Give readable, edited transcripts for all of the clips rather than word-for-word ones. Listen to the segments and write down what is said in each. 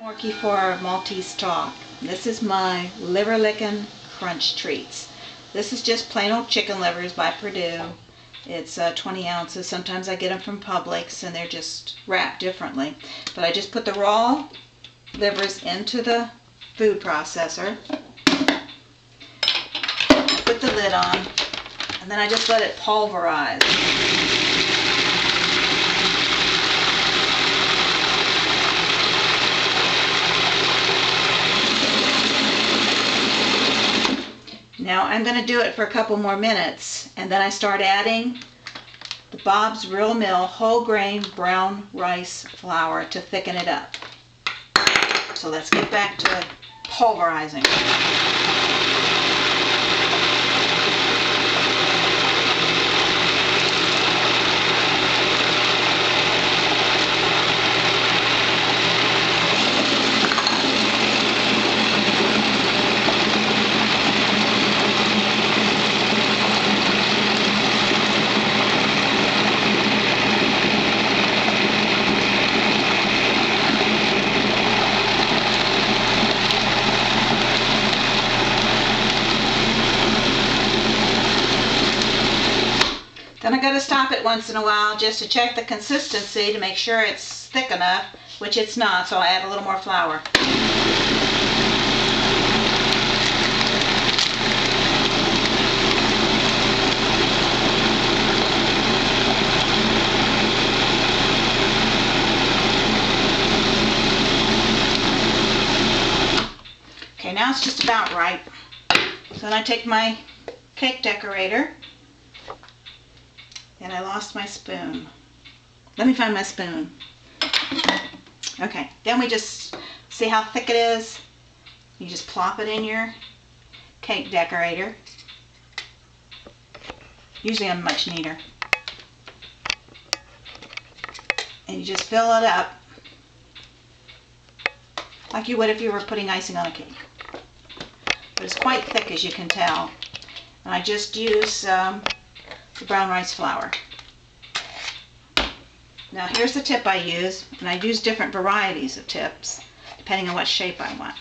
Morky for our Maltese talk. This is my liver licking crunch treats. This is just plain old chicken livers by Purdue. It's 20 ounces. Sometimes I get them from Publix and they're just wrapped differently. But I just put the raw livers into the food processor, put the lid on, and then I just let it pulverize. Now I'm going to do it for a couple more minutes, and then I start adding the Bob's Real Mill whole grain brown rice flour to thicken it up. So let's get back to pulverizing. Then I got to stop it once in a while just to check the consistency to make sure it's thick enough, which it's not, so I add a little more flour. Okay, now it's just about right. So then I take my cake decorator. And I lost my spoon. Let me find my spoon. Okay, then we just see how thick it is. You just plop it in your cake decorator. Usually I'm much neater. And you just fill it up like you would if you were putting icing on a cake. But it's quite thick, as you can tell. And I just use the brown rice flour. Now here's the tip I use, and I use different varieties of tips depending on what shape I want.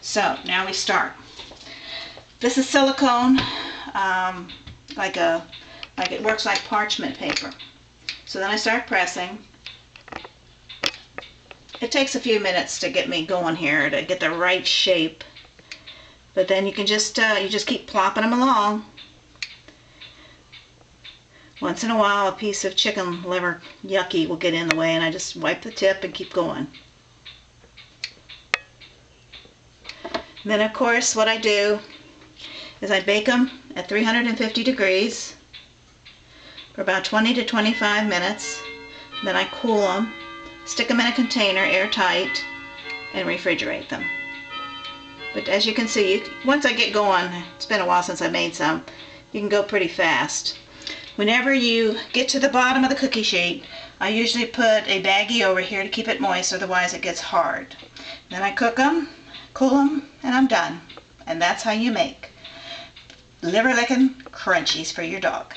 So now we start. This is silicone, like it works like parchment paper. So then I start pressing. It takes a few minutes to get me going here to get the right shape, but then you can just you just keep plopping them along. Once in a while a piece of chicken liver yucky will get in the way, and I just wipe the tip and keep going. And then of course what I do is I bake them at 350 degrees for about 20 to 25 minutes. Then I cool them, stick them in a container airtight, and refrigerate them. But as you can see, once I get going, it's been a while since I made some, you can go pretty fast. Whenever you get to the bottom of the cookie sheet, I usually put a baggie over here to keep it moist, otherwise it gets hard. Then I cook them, cool them, and I'm done. And that's how you make liver licking crunchies for your dog.